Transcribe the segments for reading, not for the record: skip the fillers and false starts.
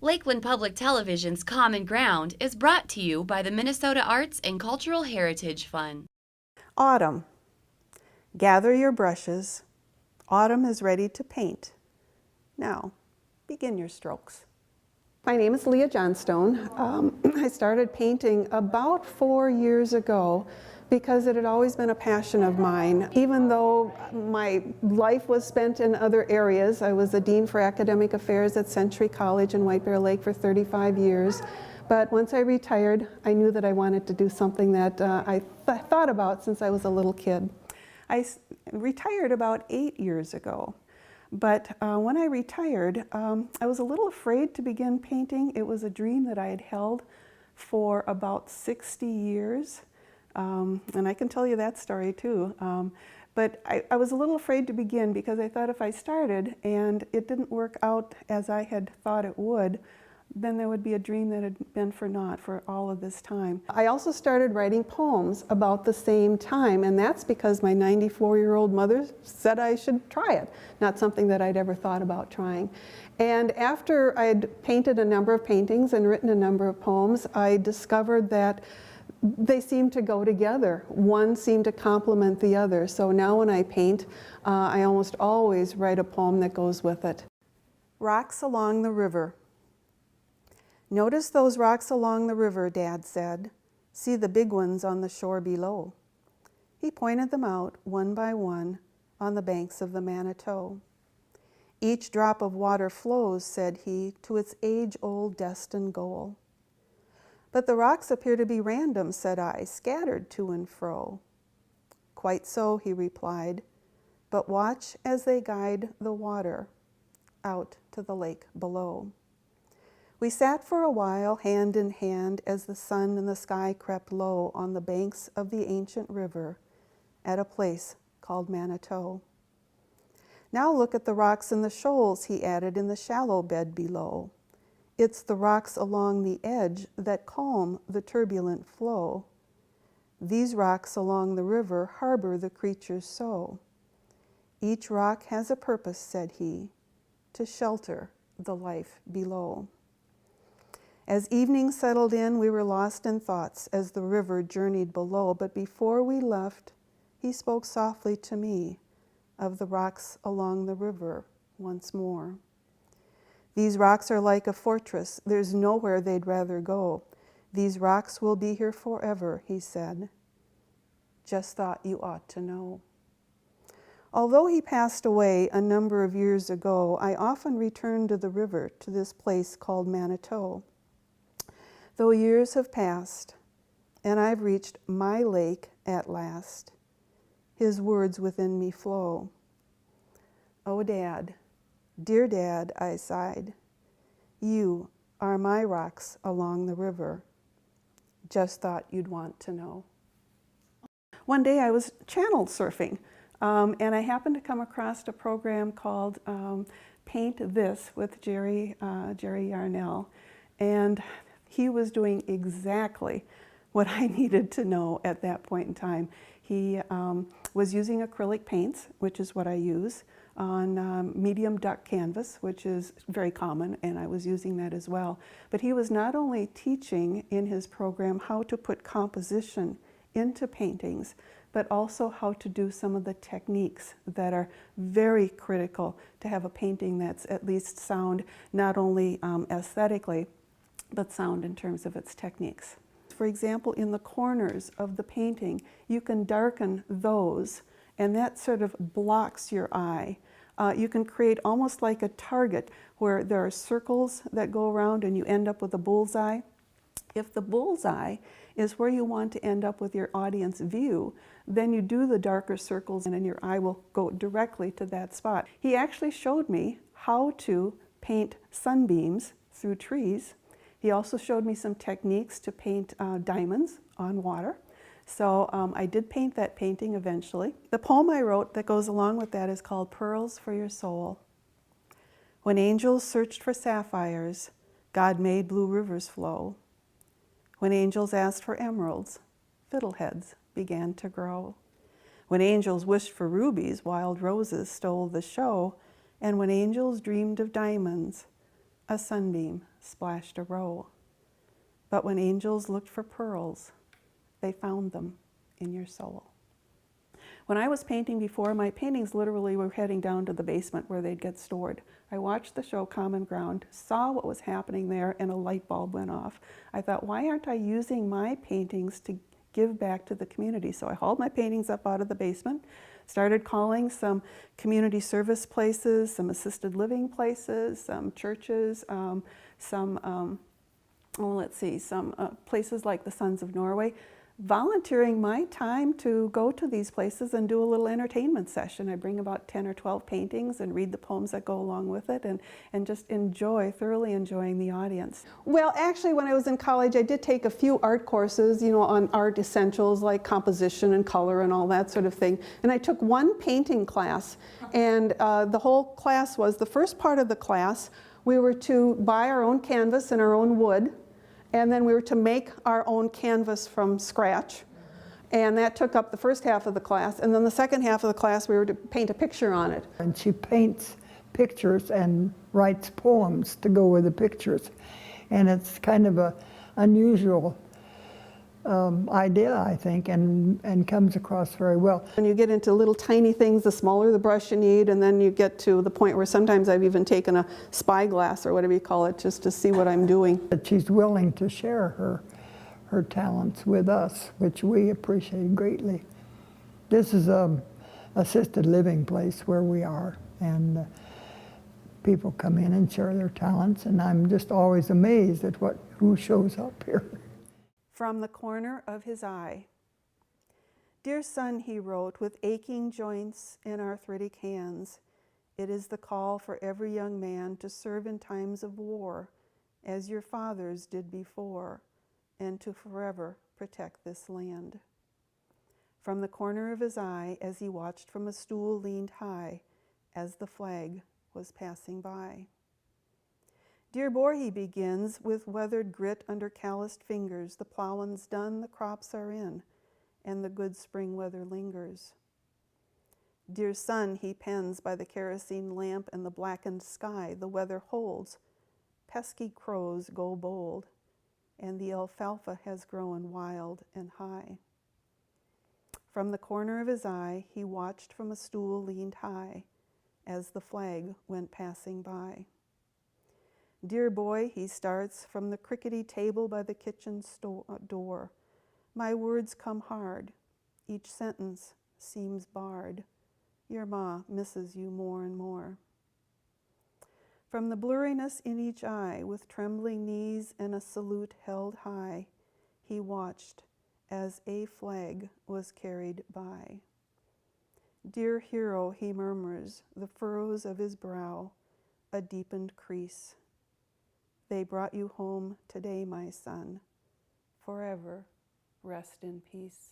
Lakeland Public Television's Common Ground is brought to you by the Minnesota Arts and Cultural Heritage Fund. Autumn. Gather your brushes. Autumn is ready to paint. Now, begin your strokes. My name is Lea Johnstone. I started painting about 4 years ago because it had always been a passion of mine. Even though my life was spent in other areas, I was the Dean for Academic Affairs at Century College in White Bear Lake for 35 years. But once I retired, I knew that I wanted to do something that I thought about since I was a little kid. I retired about 8 years ago. But when I retired, I was a little afraid to begin painting. It was a dream that I had held for about 60 years. And I can tell you that story too. But I was a little afraid to begin because I thought if I started and it didn't work out as I had thought it would, then there would be a dream that had been for naught for all of this time. I also started writing poems about the same time, and that's because my 94-year-old mother said I should try it, not something that I'd ever thought about trying. And after I'd painted a number of paintings and written a number of poems, I discovered that they seemed to go together. One seemed to complement the other. So now when I paint, I almost always write a poem that goes with it. Rocks along the river. Notice those rocks along the river, Dad said. See the big ones on the shore below. He pointed them out one by one on the banks of the Manitou. Each drop of water flows, said he, to its age-old destined goal. But the rocks appear to be random, said I, scattered to and fro. Quite so, he replied, but watch as they guide the water out to the lake below. We sat for a while, hand in hand, as the sun and the sky crept low on the banks of the ancient river at a place called Manitou. Now look at the rocks and the shoals, he added, in the shallow bed below. It's the rocks along the edge that calm the turbulent flow. These rocks along the river harbor the creatures so. Each rock has a purpose, said he, to shelter the life below. As evening settled in, we were lost in thoughts as the river journeyed below, but before we left, he spoke softly to me of the rocks along the river once more. These rocks are like a fortress. There's nowhere they'd rather go. These rocks will be here forever, he said. Just thought you ought to know. Although he passed away a number of years ago, I often return to the river, to this place called Manitou. Though years have passed, and I've reached my lake at last, his words within me flow. Oh, Dad, dear Dad, I sighed, you are my rocks along the river. Just thought you'd want to know. One day I was channel surfing, and I happened to come across a program called Paint This with Jerry Yarnell, and he was doing exactly what I needed to know at that point in time. He was using acrylic paints, which is what I use, on medium duck canvas, which is very common, and I was using that as well. But he was not only teaching in his program how to put composition into paintings, but also how to do some of the techniques that are very critical to have a painting that's at least sound, not only aesthetically, but sound in terms of its techniques. For example, in the corners of the painting, you can darken those, and that sort of blocks your eye. You can create almost like a target where there are circles that go around and you end up with a bullseye. If the bullseye is where you want to end up with your audience view, then you do the darker circles and then your eye will go directly to that spot. He actually showed me how to paint sunbeams through trees. He also showed me some techniques to paint diamonds on water. So I did paint that painting eventually. The poem I wrote that goes along with that is called Pearls for Your Soul. When angels searched for sapphires, God made blue rivers flow. When angels asked for emeralds, fiddleheads began to grow. When angels wished for rubies, wild roses stole the show. And when angels dreamed of diamonds, a sunbeam splashed a row. But when angels looked for pearls, they found them in your soul. When I was painting before, my paintings literally were heading down to the basement where they'd get stored. I watched the show Common Ground, saw what was happening there, and a light bulb went off. I thought, why aren't I using my paintings to give back to the community? So I hauled my paintings up out of the basement, started calling some community service places, some assisted living places, some churches, some places like the Sons of Norway, volunteering my time to go to these places and do a little entertainment session. I bring about 10 or 12 paintings and read the poems that go along with it, and just thoroughly enjoying the audience. Well, actually, when I was in college, I did take a few art courses, on art essentials like composition and color and all that sort of thing. And I took one painting class, and the whole class was, the first part of the class, we were to buy our own canvas and our own wood, and then we were to make our own canvas from scratch. And that took up the first half of the class. And then the second half of the class, we were to paint a picture on it. And she paints pictures and writes poems to go with the pictures. And it's kind of a unusual idea, I think, and comes across very well. When you get into little tiny things, the smaller the brush you need, and then you get to the point where sometimes I've even taken a spyglass or whatever you call it just to see what I'm doing. But she's willing to share her talents with us, which we appreciate greatly. This is an assisted living place where we are, and people come in and share their talents, and I'm just always amazed at who shows up here. From the corner of his eye. Dear son, he wrote, with aching joints and arthritic hands, it is the call for every young man to serve in times of war, as your fathers did before, and to forever protect this land. From the corner of his eye, as he watched from a stool leaned high, as the flag was passing by. Dear boy, he begins, with weathered grit under calloused fingers, the plowing's done, the crops are in, and the good spring weather lingers. Dear son, he pens by the kerosene lamp and the blackened sky, the weather holds, pesky crows go bold, and the alfalfa has grown wild and high. From the corner of his eye, he watched from a stool leaned high, as the flag went passing by. Dear boy, he starts from the crickety table by the kitchen door. My words come hard. Each sentence seems barred. Your ma misses you more and more. From the blurriness in each eye, with trembling knees and a salute held high, he watched as a flag was carried by. Dear hero, he murmurs, the furrows of his brow, a deepened crease. They brought you home today, my son. Forever rest in peace.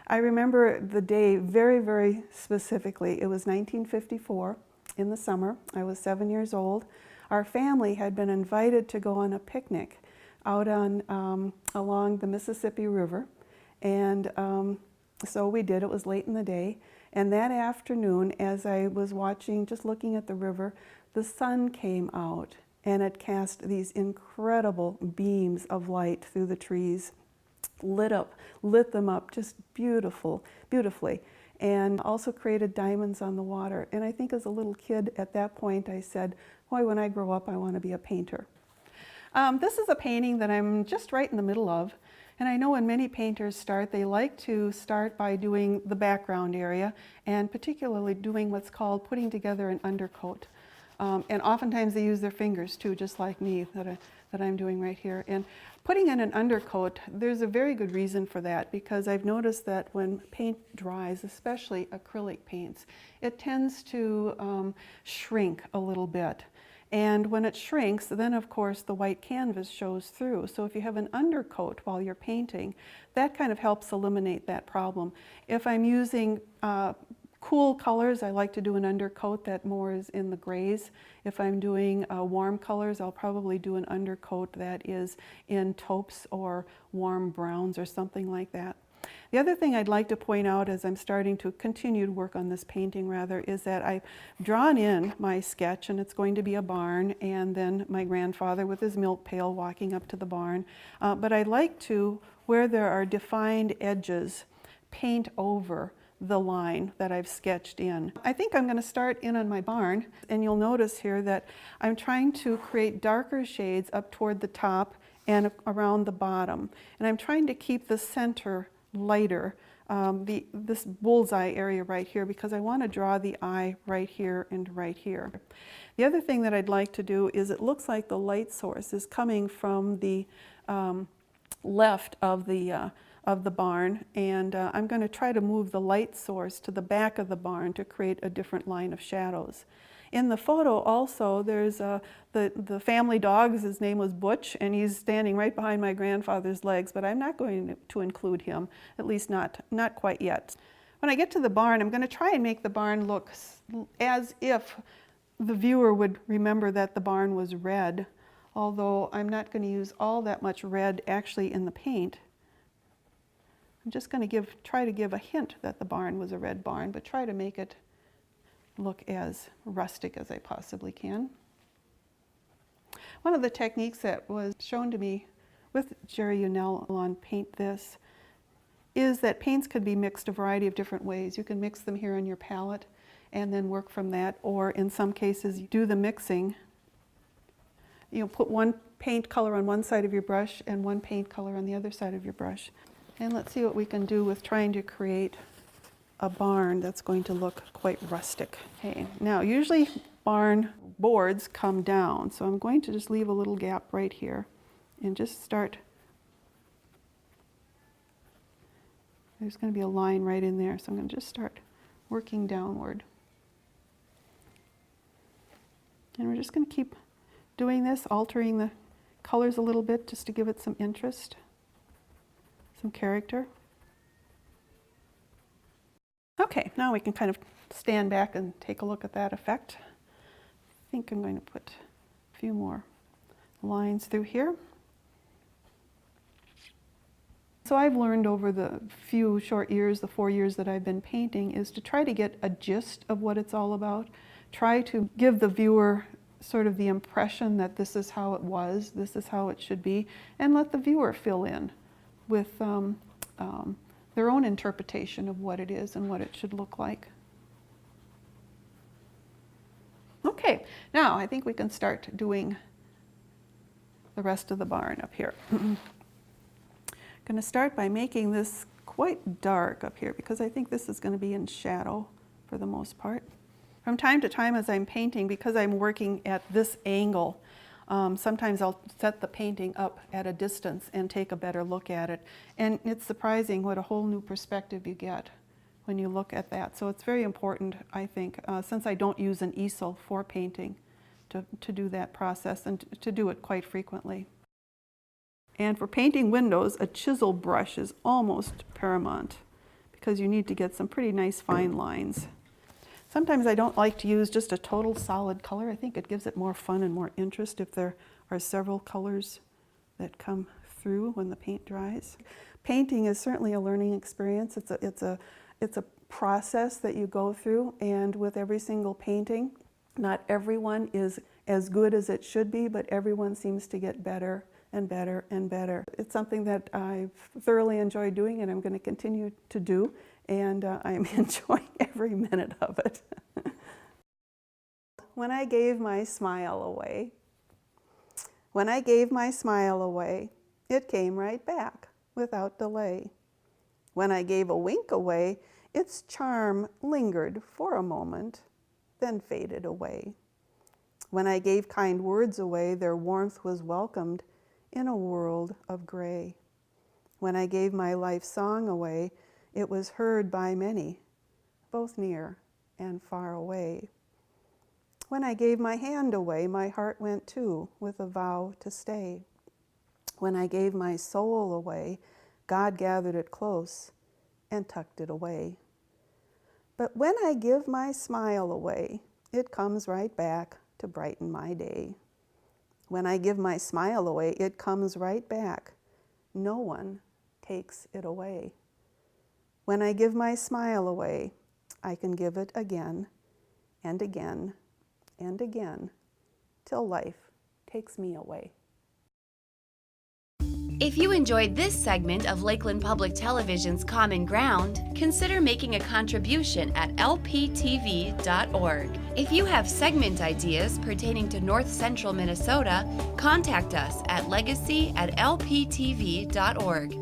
I remember the day very, very specifically. It was 1954 in the summer. I was 7 years old. Our family had been invited to go on a picnic out on along the Mississippi River, and so we did. It was late in the day, and that afternoon, as I was watching, just looking at the river, the sun came out. And it cast these incredible beams of light through the trees, lit them up just beautifully, and also created diamonds on the water. And I think as a little kid at that point, I said, boy, when I grow up, I want to be a painter. This is a painting that I'm just right in the middle of. And I know when many painters start, they like to start by doing the background area, and particularly doing what's called putting together an undercoat. And oftentimes they use their fingers too, just like me, that I'm doing right here. And putting in an undercoat, there's a very good reason for that, because I've noticed that when paint dries, especially acrylic paints, it tends to shrink a little bit. And when it shrinks, then of course the white canvas shows through. So if you have an undercoat while you're painting, that kind of helps eliminate that problem. If I'm using cool colors, I like to do an undercoat that more is in the grays. If I'm doing warm colors, I'll probably do an undercoat that is in taupes or warm browns or something like that. The other thing I'd like to point out as I'm starting to continue to work on this painting rather is that I've drawn in my sketch, and it's going to be a barn and then my grandfather with his milk pail walking up to the barn. But I'd like to, where there are defined edges, paint over the line that I've sketched in. I think I'm going to start in on my barn, and you'll notice here that I'm trying to create darker shades up toward the top and around the bottom. And I'm trying to keep the center lighter, this bullseye area right here, because I want to draw the eye right here and right here. The other thing that I'd like to do is it looks like the light source is coming from the left of the barn, and I'm going to try to move the light source to the back of the barn to create a different line of shadows. In the photo also, there's the family dog. His name was Butch, and he's standing right behind my grandfather's legs, but I'm not going to include him, at least not quite yet. When I get to the barn, I'm going to try and make the barn look as if the viewer would remember that the barn was red, although I'm not going to use all that much red actually in the paint. I'm just going to try to give a hint that the barn was a red barn, but try to make it look as rustic as I possibly can. One of the techniques that was shown to me with Jerry Unell on Paint This is that paints could be mixed a variety of different ways. You can mix them here on your palette and then work from that, or in some cases do the mixing. You know, put one paint color on one side of your brush and one paint color on the other side of your brush. And let's see what we can do with trying to create a barn that's going to look quite rustic. Okay, now usually barn boards come down, so I'm going to just leave a little gap right here and just start. There's going to be a line right in there, so I'm going to just start working downward. And we're just going to keep doing this, altering the colors a little bit just to give it some interest, some character. Okay, now we can kind of stand back and take a look at that effect. I think I'm going to put a few more lines through here. So I've learned over the few short years, the 4 years that I've been painting, is to try to get a gist of what it's all about. Try to give the viewer sort of the impression that this is how it was, this is how it should be, and let the viewer fill in with their own interpretation of what it is and what it should look like. Okay, now I think we can start doing the rest of the barn up here. I'm going to start by making this quite dark up here because I think this is going to be in shadow for the most part. From time to time as I'm painting, because I'm working at this angle, sometimes I'll set the painting up at a distance and take a better look at it. And it's surprising what a whole new perspective you get when you look at that. So it's very important, I think, since I don't use an easel for painting, to do that process and to do it quite frequently. And for painting windows, a chisel brush is almost paramount because you need to get some pretty nice fine lines. Sometimes I don't like to use just a total solid color. I think it gives it more fun and more interest if there are several colors that come through when the paint dries. Painting is certainly a learning experience. It's a process that you go through, and with every single painting, not everyone is as good as it should be, but everyone seems to get better and better and better. It's something that I've thoroughly enjoyed doing and I'm going to continue to do, and I'm enjoying every minute of it. When I gave my smile away, when I gave my smile away, it came right back without delay. When I gave a wink away, its charm lingered for a moment, then faded away. When I gave kind words away, their warmth was welcomed in a world of gray. When I gave my life song away, it was heard by many, both near and far away. When I gave my hand away, my heart went too, with a vow to stay. When I gave my soul away, God gathered it close and tucked it away. But when I give my smile away, it comes right back to brighten my day. When I give my smile away, it comes right back. No one takes it away. When I give my smile away, I can give it again and again and again till life takes me away. If you enjoyed this segment of Lakeland Public Television's Common Ground, consider making a contribution at lptv.org. If you have segment ideas pertaining to North Central Minnesota, contact us at legacy@lptv.org.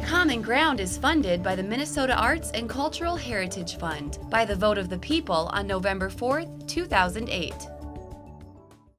Common Ground is funded by the Minnesota Arts and Cultural Heritage Fund by the vote of the people on November 4th, 2008.